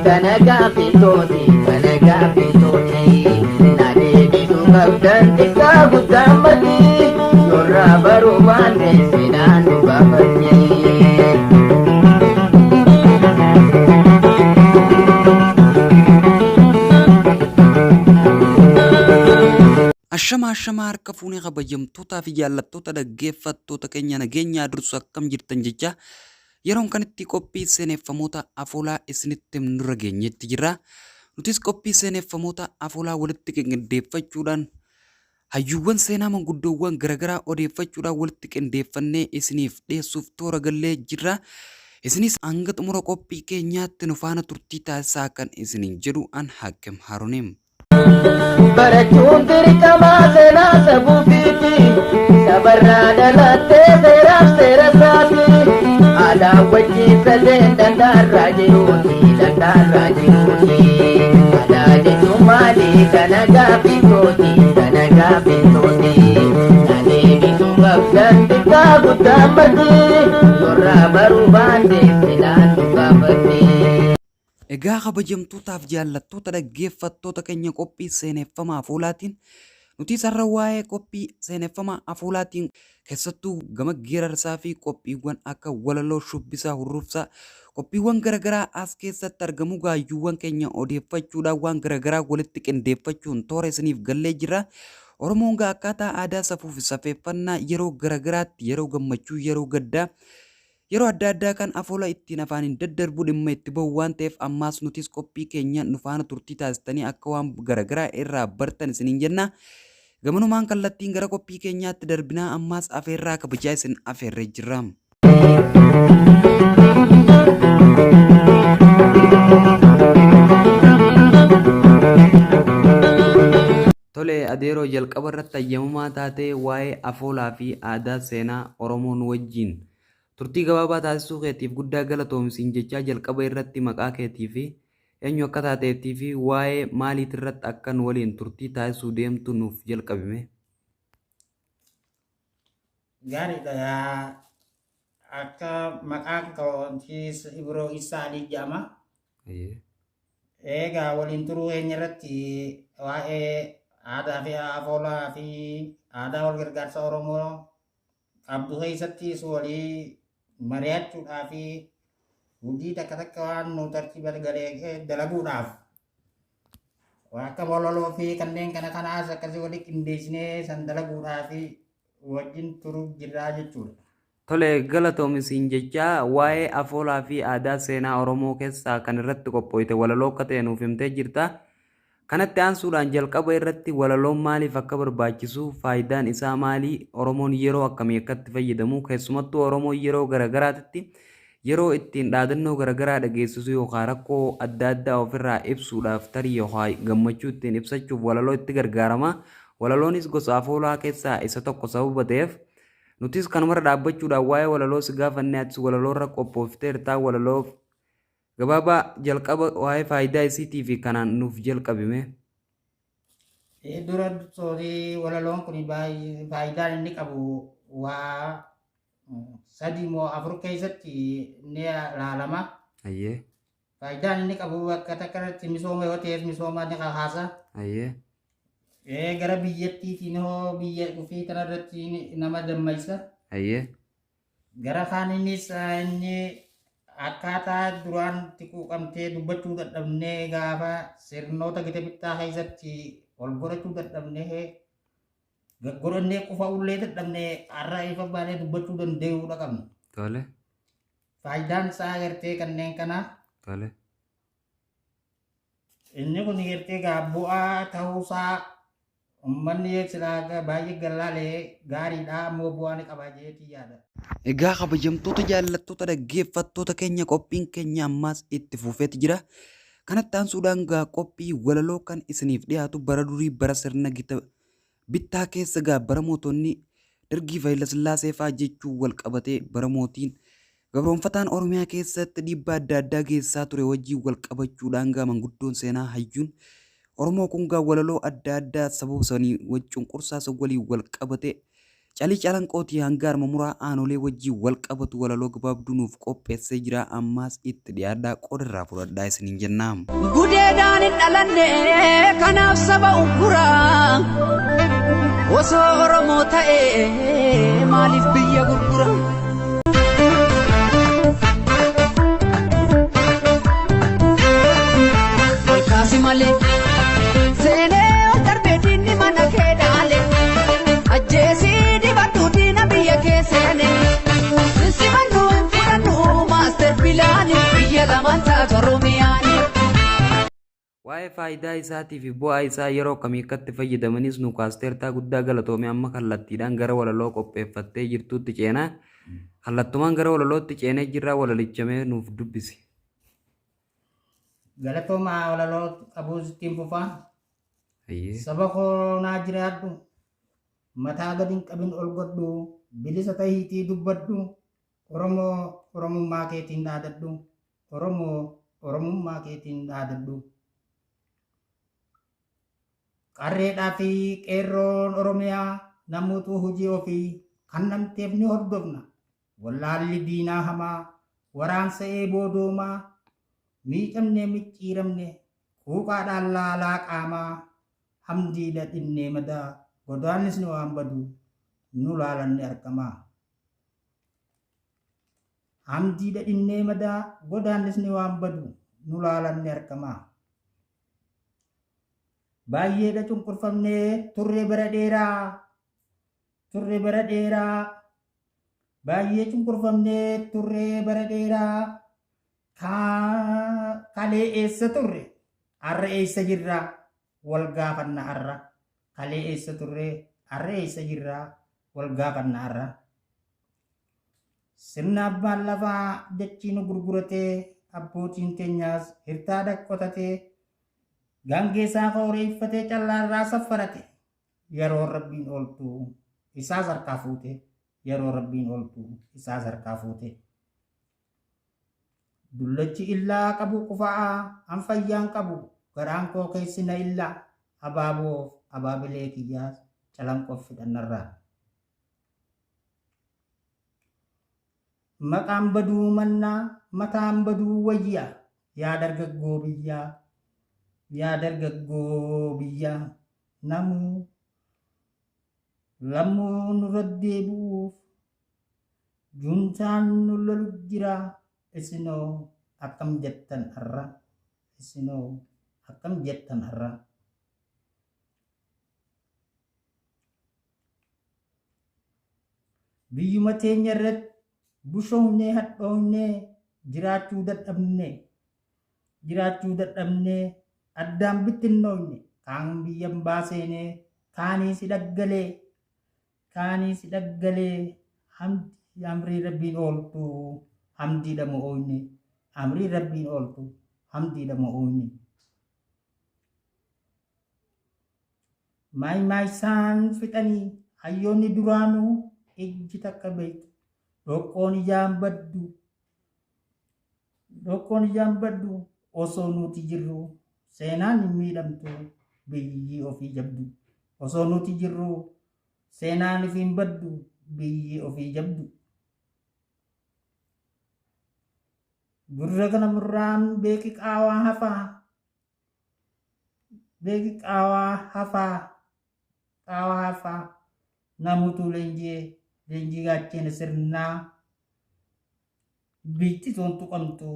kana gaafitooti kana gaafitooti nadeebisu qabdan xiqqaa guddaa matii yorraa baruu baanne seenaan nu gaafatti. Ashama harka fuunee kabajamtootaa fi jaallattoota dhaggeeffattoota keenya nageenya dursu akkam jirtan jecha yeroon kanatti qophii seeneffamoota afoolaa isinitti nurra geenyetti jira. Nutis qophii seeneffamoota afoolaa walitti qindeeffachuudhaan hayyuuwwan seenaa manguddoowwan garaagaraa odeeffachuudhaan walitti qindeeffannee isiniif dhiyeessuuf toora gallee jirra. Isinis hanga xumura qophii keenyaatti nu faana turtii taasisaa kan isiniin jedhu an Hakim Haruuneem. Barachuun dirqamaa seenaa sabuu fiiti sabarraa dhalattee seeraaf seera isaati aadaa wajjiisallee dandaarraa jiruuti dandaarraa jiruuti aadaa jechuun maalii kana gaafitooti kana gaafitooti adeebisuu qabdan xiqqaa guddaa matii yorraa baruu baanne seenaan nu gaafatti. Egaa kabajamtootaaf jaallattoota dhaggeeffattoota keenya qophii seeneffamaa afoolaatiin nuti sarara waa'ee qophii seeneffamaa afoolaatiin keessattuu gama geerarsaa fi qophiiwwan akka walaloo shubbisaa hurrufsaa qophiiwwan garaagaraa as keessatti argamu gaayyuuwwan keenya odeeffachuudhaan waan garaagaraa walitti qindeeffachuun toora isiniif gallee jira. Oromoon gaa akkaataa aadaa safuu fi safeeffannaa yeroo garaagaraatti yeroo gammachuu yeroo gaddaa yeroo adda addaa kan afoola ittiin afaaniin daddarbu dhimma itti bahu waan ta'eef ammaas nutis qophii keenya nu faana turtii taasistanii akka waan garaagaraa irraa bartan isiniin jenna. Gamanumaan kallattiin gara qophii keenyaatti darbinaa ammaas afeerraa kabajaa isin afeerree jirra. Tole adeeroo jalqaba irratti ayyamamaa taatee waa'ee afoolaa fi aadaa seenaa Oromoon wajjin turtii gabaabaa taasisuu keetiif guddaa galatoomsiin jechaa jalqaba irratti maqaa keetii fi eenyu akka taateettii fi waa'ee maaliit irratti akkan waliin turtii taasisuu deemtu nuuf jalqabime. Gaariidha. Akka maqaan kootiis Ibroo Isaanii jedhama. Egaa waliin turuu keenya irratti waa'ee aadaa fi afoolaa fi aadaa wal gargaarsa Oromoo qabdu keessattis walii mari'achuudhaa fi hojii takka takka waan nu tartiiba galee dalaguudhaaf akka walaloo fi kanneen kana kanaas akkasii walii qindeessinee san dalaguudhaa fi wajjin turuu jirraa jechuudha. Tole galatoomsiin jechaa waa'ee afoolaa fi aadaa seenaa Oromoo keessaa kan irratti qophooyte walaloo akka ta'e nuuf himtee jirta. Kanatti aansuudhaan jalqaba irratti walaloon maaliif akka barbaachisu faayidaan isaa maalii Oromoon yeroo akkamii akkatti fayyadamu keessumattuu Oromoon yeroo garaagaraatti yeroo ittiin dhaadannoo garaagaraa dhageessisu yookaan rakkoo adda addaa ofirraa ibsuudhaaf tarii yookaan gammachuu ittiin ibsachuuf walaloo itti gargaarama. Walaloonis gosa afoolaa keessaa isa tokko sababa ta'eef nutis kanumarra dhaabbachuudhaan waa'ee walaloo si gaafannee atis walaloorra qophoofteertaa walaloo gabaabaa jalqaba waa'ee faayidaa isiitii fi kanaan nuuf jalqabime. Dura soorii walaloon kun faayidaan inni qabu waa sadii moo afur keessatti ni ilaalama. Faayidaan inni qabu bakka takka irratti misooma yoo ta'es misooma ni kaasa. Gara biyyattiitiin hoo biyya dhufii kanarratti nama dammaqsa. Gara kaaniinis inni akkaataa duraan quuqamtee dubbachuu dadhabnee gaafa sirnoota gita bittaa keessatti wal godhachuu dadhabnee godhannee qufa ullee dadhabnee har'a ifa baanee dubbachuu danda'uudha qabna. Tole. Faayidaan isaa agartee kanneen kana. Tole. Inni kun agartee bu'aa ta'uusaa uummanni silaa baay'ee gallaalee gaariidha ammoo bu'aa ni qaba jeetii yaada. Egaa kabajamtoota jaallattoota dhaggeeffattoota keenya qophiin keenya ammaas itti fufeeti jira. Kanatti aansuudhaan gaa qophii walaloo kan isiniif dhiyaatu bara durii bara sirna gita bittaa keessa gaa bara mootonni Dargii fi Hayilasillaasee fa'aa jechuun wal qabatee bara mootiin gabroonfataan Oromiyaa keessatti dhiibbaa adda addaa geessaa ture wajjin wal qabachuudhaan gaa manguddoon seenaa hayyuun Oromoo kun gaa walaloo adda addaa sababa sanii wajjin qursaasa waliin wal qabatee Calii calanqootii hanga harma muraa aanolee wajjii wal qabatu walaloo gabaabduu nuuf qopheessee jira. Ammaas itti dhiyaadhaa qoodarraa fudhadhaa isiniin jennaam. Gudeedaan hin dhalanne kanaaf saba ugguraa osoo Oromoo ta'e maaliif biyya gurgura? Olkaasi malee seenee darbee diinni mana kee dhaale ajjeesii dibaduu diina biyya kee seene simannuu fudhannuu maaster pilaani biyya lamaan taatu Oromiyaani. Waa'ee faayidaa isaatii fi bu'aa isaa yeroo kamii akkatti fayyadamanis nu kaasteertaa guddaa galatoomee amma kallattiidhaan gara walaloo qopheeffattee jirtuutti ceenaa. Kallattumaan gara walalootti ceenee jirraa walalichamee nuuf dubbisi. Galatooma walaloo qabuus ittiin fufaa. Saba koo naa jiraadhu mataa gadi hin qabin ol godhu bilisa tahiitii dubbadhu Oromoo Oromummaa keetiin dhaadadhu Oromoo Oromummaa keetiin dhaadadhu. Qarreedhaa fi qeerroon Oromiyaa namoota hojii ofii kan namteef ni hordofna. Wallaalli diinaa hamaa waraansa eeboo doomaa miidhamne micciiramne quuqaadhaan laalaa qaamaa hamdiidha dhinnee madaa godaannis ni waan badu nu laalanne argamaa. Hamdiidha dhinnee madaa godaannis ni waan badu nu laalanne argamaa. Baay'eedha cunqurfamnee turre bara dheeraa baay'ee cunqurfamnee turre bara dheeraa kalee eessa turre har'a eessa jirra wal gaafanna har'a kalee eessa turre har'a eessa jirra wal gaafanna har'a. Sirna abbaan lafaa dachii nu gurguratee abbootiin keenyaas hirtaadha qotatee Gangeessaa qooreeffatee callaarraa saffarate yeroo rabbiin ooltu isaas harkaa fuute yeroo rabbiin ooltu isaas harkaa fuute. Dullachi illaa qabu qufa'aa an fayyaan qabu garaan koo keessina illaa abaaboof abaabilee kiyyaas calanqoof fidhannarraa. Maqaan baduu mannaa mataan baduu wayyaa yaa dargaggoo biyyaa. Yaa dargaggoo biyya namuu lammuu nurra deebi'uuf juntaan nu lolu jira isinoo akkam jettan har'a isinoo akkam jettan har'a. Biyyuma teenya irratti bushoomnee hadhoomnee jiraachuu dadhabnee addaan bittinnoofne kaan biyyan baaseenee kaanii si dhaggalee amrii rabbiin ooltu hamdiidha mo'oonne amrii rabbiin ooltu hamdiidha mo'oonne. Maayimaayisaan fixanii hayyoonni duraanuu ijji takka beektu dhoqqoon ijaan baddu osoo nuti jirru. Seenaan hin miidhamtu biyyi ofii jabdu osoo nuti jirru seenaan hin baddu biyyi ofii jabdu. Gurra kana murraan beeki qaawaa hafaa namuutu leenjii gaacheen sirnaa biyyi toontu qabtu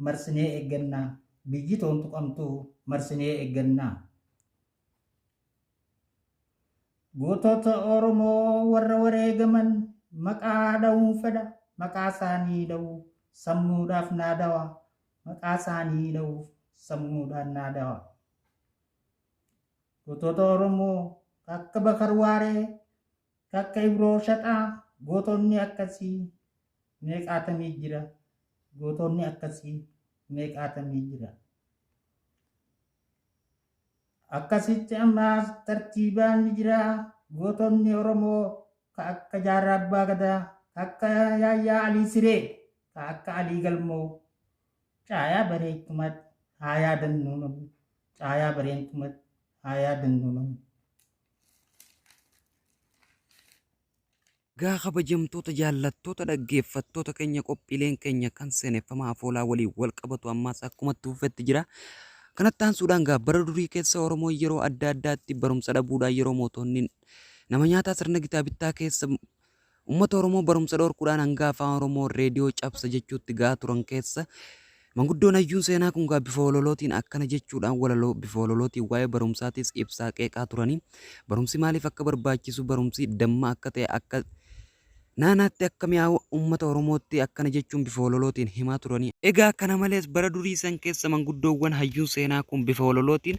marsinee eeggannaa. Biyyi toontu qabtu marsinee eeggannaa. Gootota Oromoo warra wareegaman maqaa dha'uun fedha maqaa isaanii dha'uu sammuudhaaf naadawa maqaa isaanii dha'uuf sammuudhaan naadawa. Gootota Oromoo akka Bakar Waaree akka Ibroo Shaxaa gootonni akkasii meeqaatamii jira gootonni akkasii. Meeqaatamii jira. Akkasitti ammaas tartiibaan ni jira gootonni Oromoo ka akka Jaarraa Abbaa Gadaa ka akka Yaayyaa Alii Siree ka akka Alii Galmoo caayaa bareechumatti haa yaadannuu namu caayaa bareechumatti haa yaadannuu namu. Egaa kabajamtoota jaallattoota dhaggeeffattoota keenya qophiileen keenya kan seeneffamaa afoolaa waliin wal qabatu ammaas akkuma tuufetti jira. Kanatti aansuudhaan gaa bara durii keessa Oromoo yeroo adda addaatti barumsa dhabuudhaan yeroo mootonni nama nyaataa sirna gitaa bittaa keessa uummata Oromoo barumsa dhorkuudhaan hanga afaan Oromoo reediyoo cabsa jechuutti gaa turan keessa manguddoon hayyuun seenaa kun gaa bifa walolootiin akkana jechuudhaan walaloo bifa walolootiin waa'ee barumsaatis ibsaa qeeqaa turanii barumsi maaliif akka barbaachisu barumsi damma akka ta'e akka naanaatti akka mi'aawu uummata Oromootti akkana jechuun bifa walolootiin himaa turanii. Egaa kana malees bara durii san keessa manguddoowwan hayyuun seenaa kun bifa walolootiin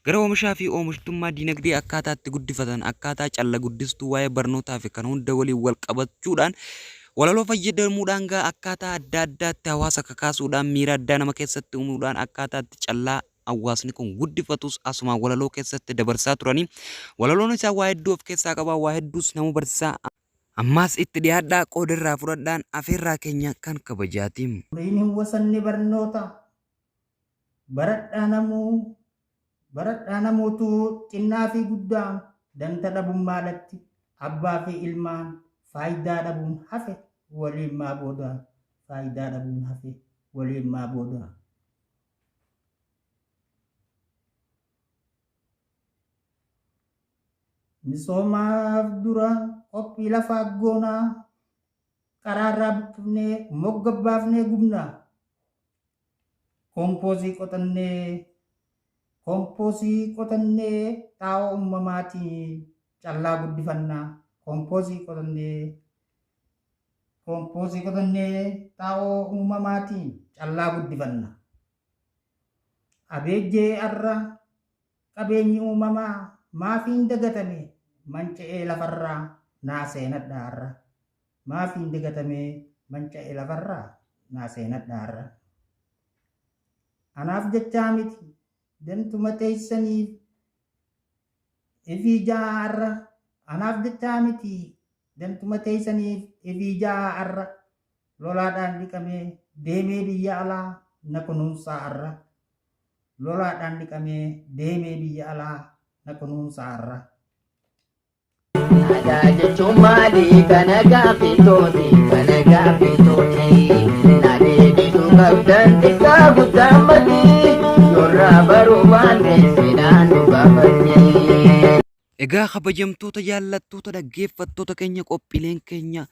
gara oomishaa fi oomishtummaa diinagdee akkaataatti guddifatan akkaataa calla guddistuu waa'ee barnootaa fi kan hunda waliin wal qabachuudhaan walaloo fayyadamuudhaan gaa akkaataa adda addaatti hawaasa kakaasuudhaan miira addaa nama keessatti uumuudhaan akkaataatti callaa hawaasni kun guddifatus asuma walaloo keessatti dabarsaa turanii walaloon isaa waa hedduu of keessaa qabaa waa hedduus nama barsiisaa. Ammaas itti dhiyaadhaa qoodarraa fudhadhaan afeerraa keenya kan kabajaatiin. Furiin hin wasanne barnoota baradhaa namootuu xinnaa fi guddaa danta dhabummaadhatti abbaa fi ilmaan faayidaa dhabuun hafe waliin maa booda faayidaa dhabuun hafe waliin maa booda. Misoomaaf dura qophii lafaa goonaa karaarraa buqqifnee mogga baafnee gubnaa kompoosii qotannee xaa'oo uumamaatiin callaa guddifannaa kompoosii qotannee xaa'oo uumamaatiin callaa guddifannaa abeejjee arra qabeenyi uumamaa maafiin dagatame manca'ee lafarraa naa seenadhaarra maafiin dagatame manca'ee lafarraa naa seenadhaarra anaaf jechaa miti dantuma teessaniif ifiijaarra anaaf jechaa miti dantuma teessaniif ifiijaarra lolaadhaan dhiqamee deemee biyya alaa na kunuunsaarra lolaadhaan dhiqamee deemee biyya alaa na kunuunsaarra. Aadaa jechuun maali? Kana gaaffiitooti, kana gaaffiitooti. Na deebisuu qabdan xiqqaa guddaa maddii. Yorraa baruu baanne seenaan nu gaafatti. Egaa kabajamtoota jaallattoota dhaggeeffattoota keenya qophiileen keenya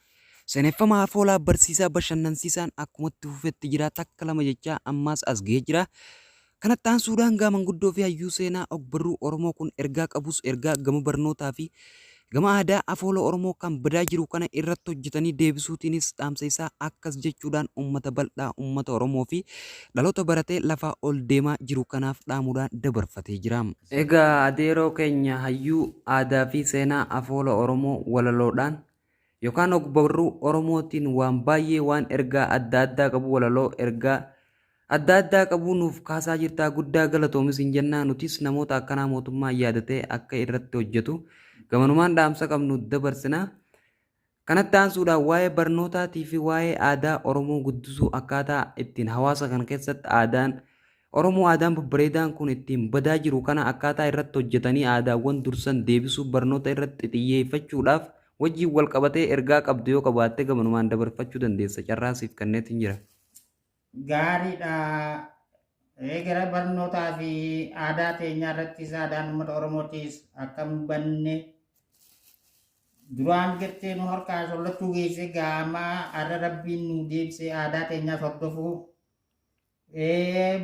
seeneffamaa afoolaa barsiisaa bashannansiisaan akkumatti fufetti jira takka lama jechaa ammaas as ga'ee jira. Kanatti aansuudhaan gaa manguddoo fi hayyuu seenaa ogbarruu Oromoo kun ergaa qabus ergaa gama barnootaa fi gama aadaa afoola Oromoo kan badaa jiru kana irratti hojjetanii deebisuutiinis dhaamsa isaa akkas jechuudhaan uummata bal'aa uummata Oromoo fi dhaloota baratee lafaa ol deemaa jiru kanaaf dhaamuudhaan dabarfatee jira. Egaa adeeroo keenya hayyuu aadaa fi seenaa afoola Oromoo walaloodhaan yookaan ogbarruu Oromootiin waan baay'ee waan ergaa adda addaa qabu walaloo ergaa adda addaa qabu nuuf kaasaa jirtaa guddaa galatoomis hin jennaa nutis namoota akkanaa mootummaa yaadatee akka irratti hojjetu gamanumaan dhaamsa qabnu dabarsina. Kanatti aansuudhaan waa'ee barnootaatii fi waa'ee aadaa Oromoo guddisuu akkaataa ittiin hawaasa kana keessatti aadaan Oromoo aadaan babbareedaan kun ittiin badaa jiru kana akkaataa irratti hojjetanii aadaawwan dursan deebisuu barnoota irratti xiyyeeffachuudhaaf wajjiin wal qabatee ergaa qabdu yoo qabaatte gamanumaan dabarfachuu dandeessa carraasiif kanneetiin jira. Gaariidha. Gara barnootaa fi aadaa teenyaa irrattis aadaan uummata Oromootis akkam banne duraan gartee nu harkaa sollattuu geesse gaama har'a rabbiin nu deebisee aadaa teenyaaf hordofuu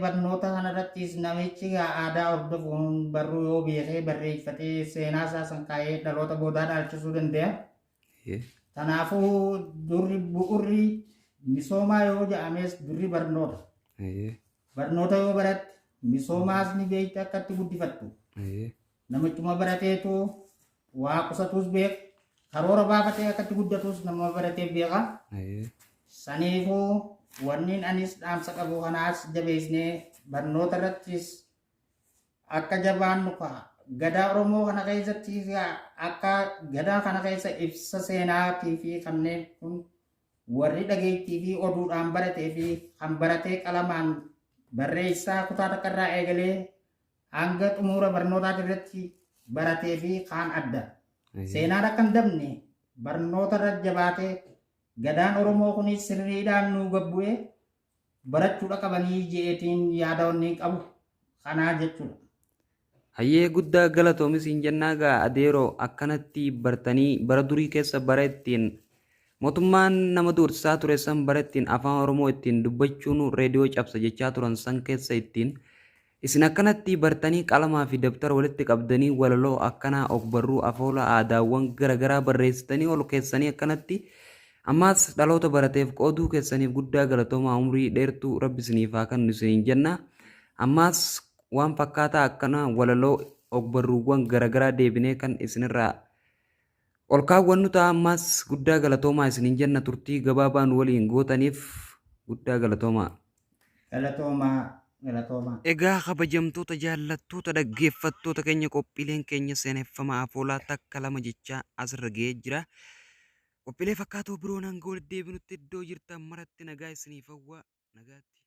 barnoota kanarrattis namichi aadaa hordofuun barruu yoo beekee barreeffatee seenaa isaa san kaa'ee dhaloota boodaa dhaalchisuu danda'a. Kanaafuu durri bu'urri misoomaa yoo jedhames durri barnoota. Barnoota yoo baratte misoomaas ni beekte akkatti guddifattu. Namichuma barateetu waa qusatus beeka. Karoora baafatee akkatti guddatus nama baratee beeka. Saniifuu wanniin anis dhaamsa qabu kanaas jabeesnee barnoota irrattis akka jabaannu gadaa Oromoo kana keessatti akka gadaa kana keessa ibsa seenaatii fi kanneen kun warri dhageettii fi oduudhaan baratee fi kan baratee qalamaan barreessaa kutaa takka irraa eegalee hanga xumura barnootaa irratti baratee fi kaan adda. Seenaan akka hin dabne barnoota irra jabaatee gadaan Oromoo kunis sirriidhaan nu gabbu'ee barachuudha qabanii je'eetiin yaada onni qabu kanaa jechuudha. Hayyee guddaa galatoomis hin jennaagaa adeeroo akkanatti bartanii bara durii keessa bara ittiin mootummaan nama dursaa ture san bara ittiin afaan Oromoo ittiin dubbachuun reediyoo cabsa jechaa turan san keessa ittiin isin akkanatti bartanii qalamaa fi dabtara walitti qabdanii walaloo akkanaa ogbarruu afoola aadaawwan garaagaraa barreessitanii ol keessanii akkanatti ammaas dhaloota barateef qooduu keessaniif guddaa galatoomaa umrii dheertuu rabbi isiniif haa kennu isiniin jenna. Ammaas waan fakkaataa akkana walaloo ogbarruuwwan garaagaraa deebinee kan isinirraa ol kaawwannu ta'a. Ammaas guddaa galatoomaa isiniin jenna turtii gabaabaan waliin gootaniif guddaa galatoomaa. Galatoomaa. Egaa kabajamtoota jaallattoota dhaggeeffattoota keenya qophiileen keenya seeneffamaa afoolaa takka lama jechaa asirra ga'ee jira. Qophiilee fakkaatoo biroo hanga walitti deebinutti iddoo jirtan maratti nagaa isiniif hawwaa nagaatti.